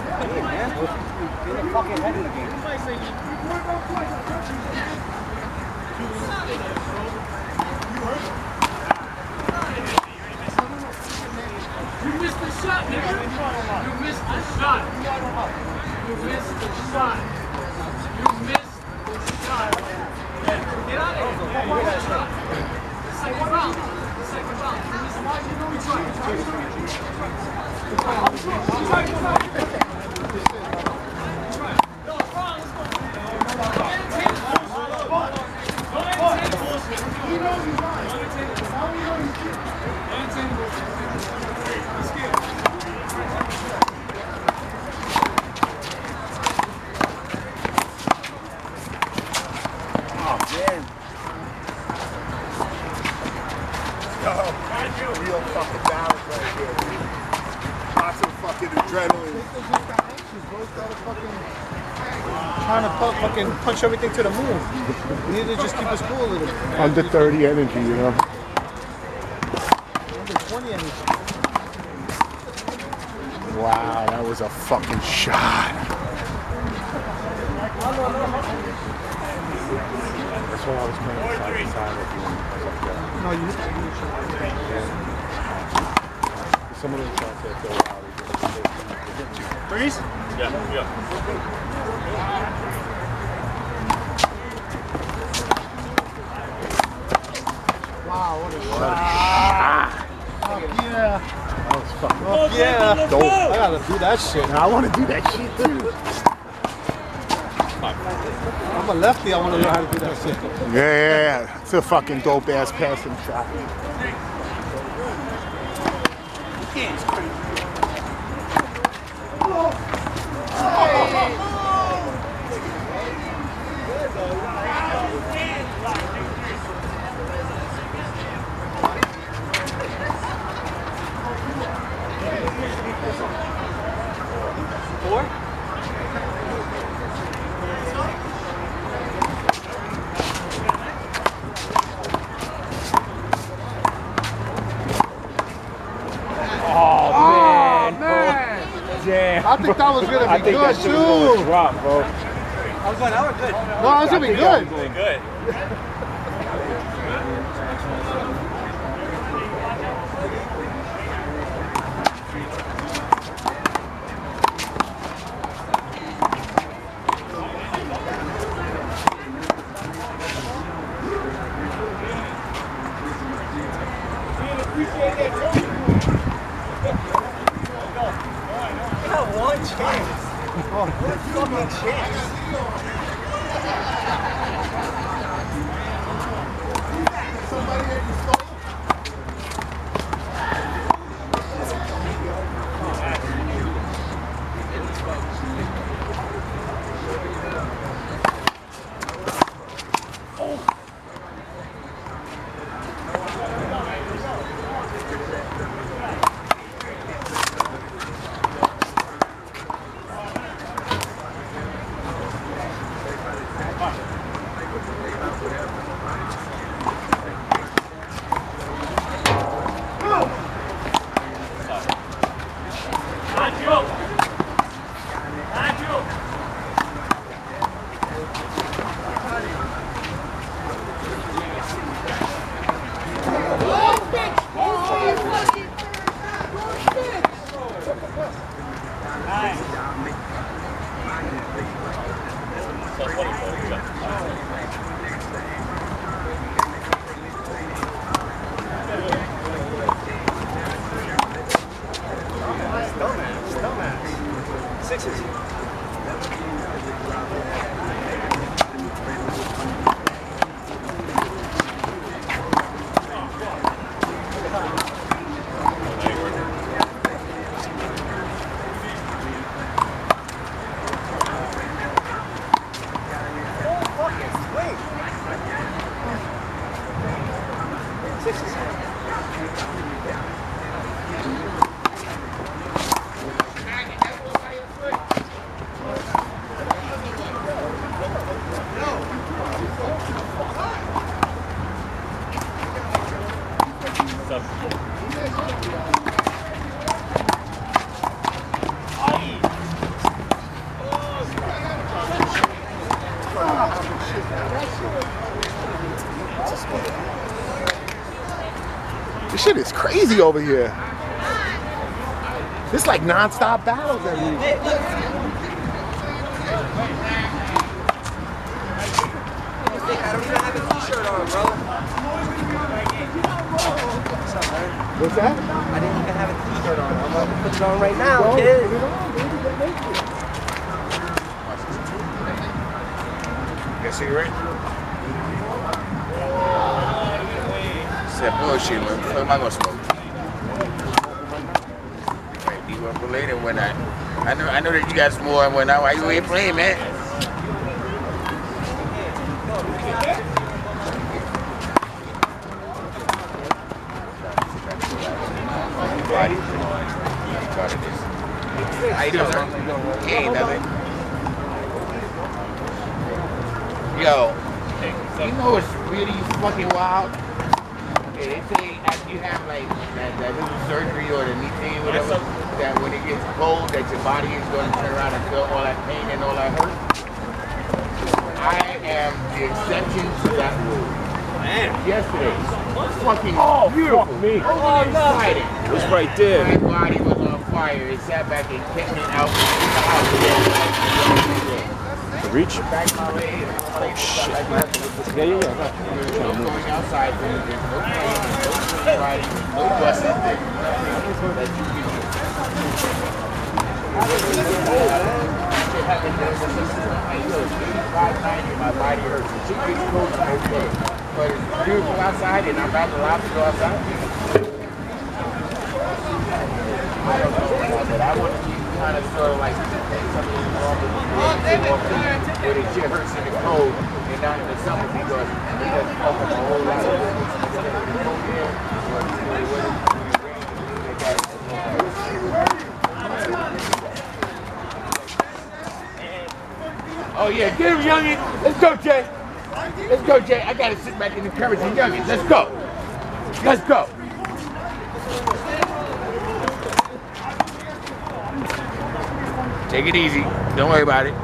man. Get the fucking head in the game. You missed the shot, nigga. You missed the shot. You missed the shot. You missed the shot. Yeah, get out of here. Yeah, you missed the shot. Second round. Second round. You missed the shot. Real fucking balance right here, dude. Lots of fucking adrenaline. Trying to fucking punch everything to the moon. We need to just keep us cool a little bit. Under 30 energy, you know. Under 20 energy. Wow, that was a fucking shot. That's why I was playing side to side with you. No, you. Some of those shots that go out. Threes? Yeah, yeah. Wow, what a shot. Oh, yeah. That was fucking Yeah. dope. I gotta do that shit. I want to do that shit too. I'm a lefty, I want to learn how to do that shit. Yeah. It's a fucking dope ass passing shot. I think that was gonna be good too. Drop, bro. I was going, that was good. No, that was gonna be good. Good. One chance. One fucking chance. Sixes. shit is crazy over here. It's like non-stop battles every week. I don't even have a t-shirt on, bro. What's that? I didn't even have a t-shirt on. I'm about to put it on right now, kid. Got a cigarette? Said bullshit, man. What the fuck am I gonna smoke? You might be up late and whatnot. I know that you got some more and whatnot. Why you ain't playing, man? How you doing, sir? Ain't nothing. Yo, you know what's really fucking wild? Okay, they say after you have like that little surgery or the knee thing or whatever, that when it gets cold, that your body is going to turn around and feel all that pain and all that hurt. I am the exception to that rule. Yesterday, fucking beautiful. Fuck me. Exciting. It was right there. My body was on fire. It sat back and kept me out in the house. The reach? Back my leg. Oh shit. Yeah. No going outside. There's no playing, no riding, no busing. That you can do. My body hurts. The chick gets cold, I'm okay. But it's beautiful outside, and I'm not allowed to go outside. I don't know, but I want to keep kind of sort of like something normal where the shit hurts in the cold and not in the summer because it doesn't open a whole lot of Oh yeah, get him, youngin. Let's go, Jay. Let's go, Jay. I gotta sit back and encourage the youngins. Let's go. Let's go. Take it easy. Don't worry about it.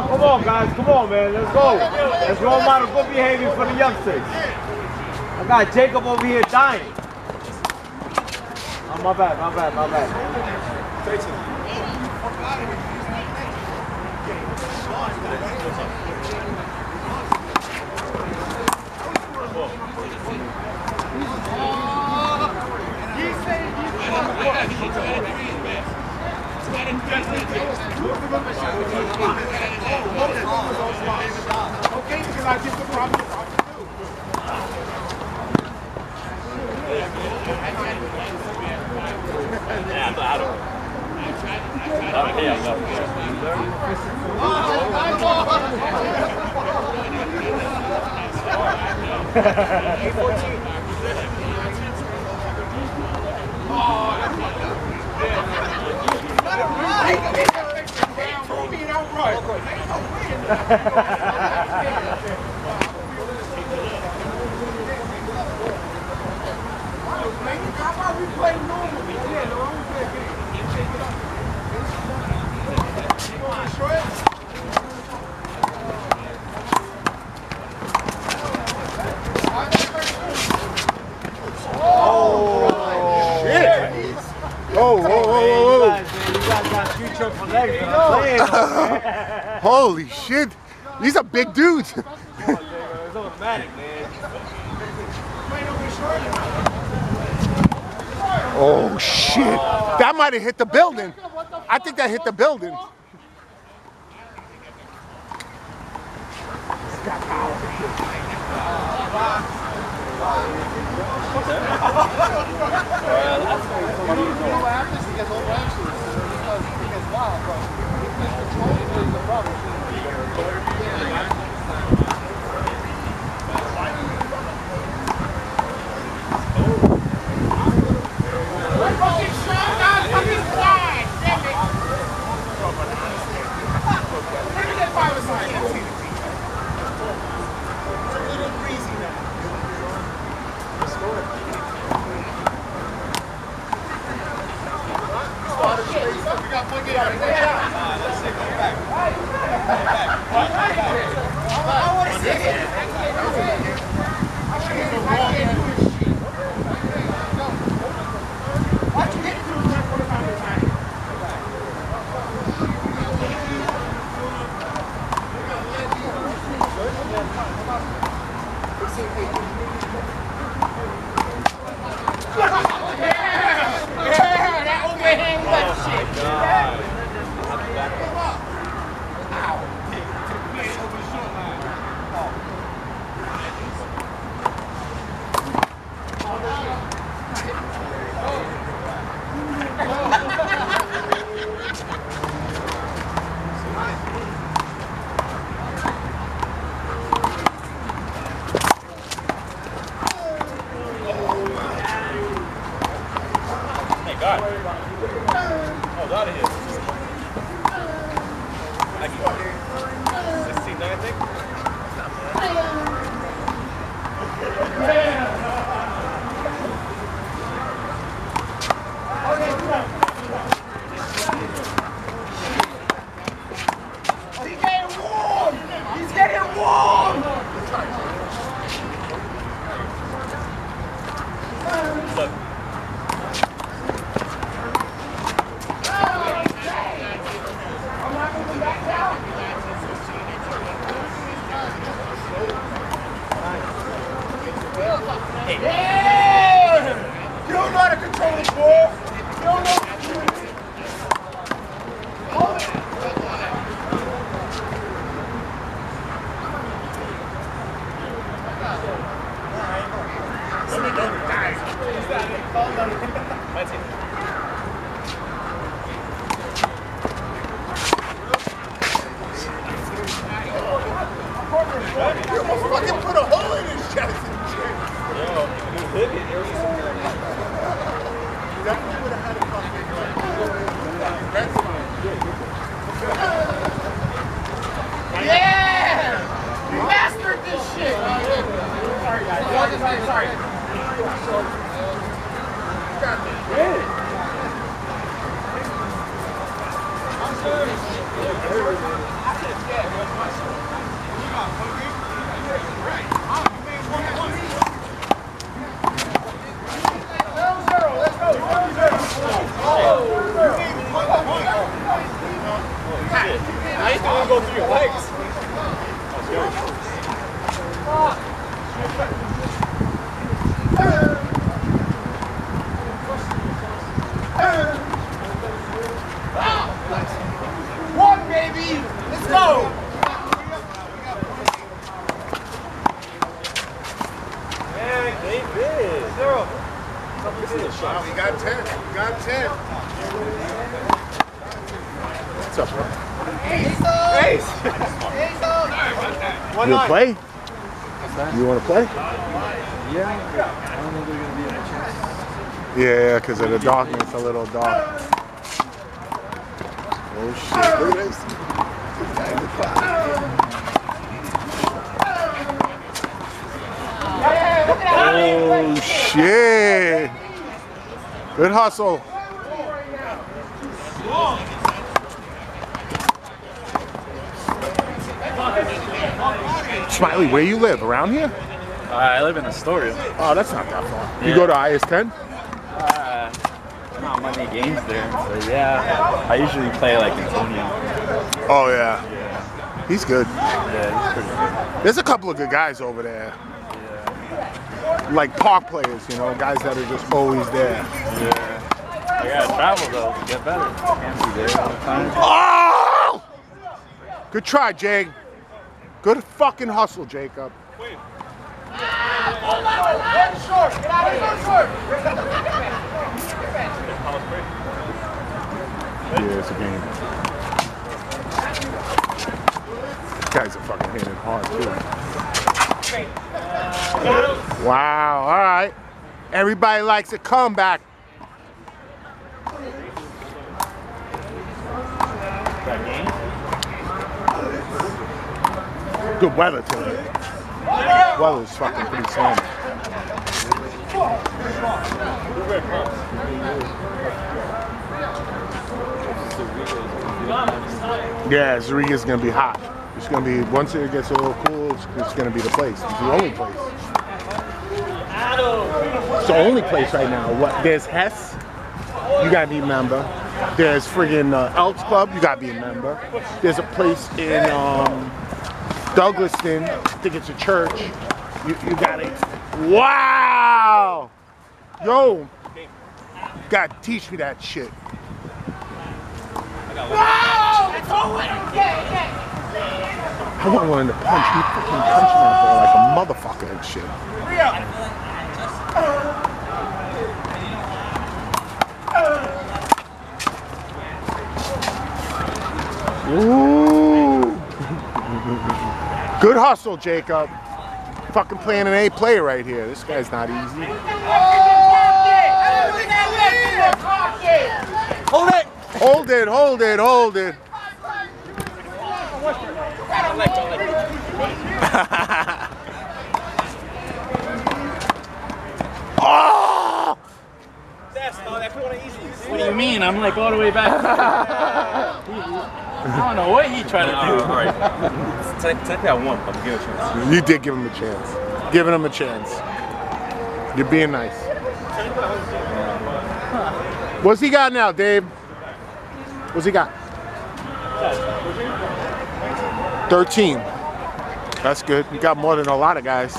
Come on, guys. Come on, man. Let's go. Let's role model good behavior for the youngsters. I got Jacob over here dying. Oh, my bad. Okay, because I get the problem. Yeah, I don't. Holy shit! These are big dudes. It's automatic, man. Oh shit! That might have hit the building. I think that hit the building. Fucking put a hole in his chest. Definitely would have had a fucking. Yeah! Mastered this shit! Sorry, guys. Sorry. I used to want to go through your legs. Wow! Wow, we got 10. We got 10. What's up, bro? Ace. You wanna play? You wanna play? Yeah. I don't think they're gonna be any chance. Yeah, because of the darkness, it's a little dark. Oh shit, look at this. Oh shit. Good hustle. Smiley, where you live? Around here? I live in Astoria. Oh, that's not that far. You go to IS-10? Not many games there, but yeah. I usually play like Antonio. Oh, yeah. He's good. Yeah, he's pretty good. There's a couple of good guys over there. Like park players, you know, guys that are just always there. Yeah. I gotta travel though to get better. Can't be there all the time. Oh! Good try, Jake. Good fucking hustle, Jacob. Yeah, it's a game. Guys are fucking hitting hard too. Wow, all right. Everybody likes a comeback. Good weather today. Weather's fucking pretty sunny. Yeah, Zariga's gonna be hot. It's gonna be, once it gets a little cool, it's gonna be the place. It's the only place. It's the only place right now. What? There's Hess, you gotta be a member. There's friggin' Elks Club, you gotta be a member. There's a place in Douglaston, I think it's a church. You got it. Wow! Yo, gotta teach me that shit. I want one to punch. He fucking punching that ball like a motherfucker and shit. Ooh. Good hustle, Jacob. Fucking playing an A player right here. This guy's not easy. Hold it. Hold it, hold it, hold it. Oh! What do you mean? I'm like all the way back. I don't know what he tried to do. All right. Technically, I won. I'm giving a chance. You did give him a chance. Giving him a chance. You're being nice. What's he got now, Dave? What's he got? 13. That's good. You got more than a lot of guys.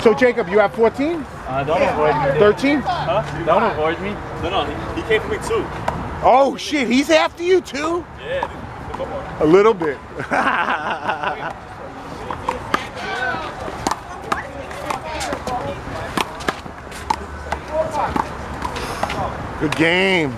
So Jacob, you have 14? Don't avoid me. 13? Huh? Don't avoid me. No, he came for me too. Oh shit, he's after you too? Yeah, come on. A little bit. Good game.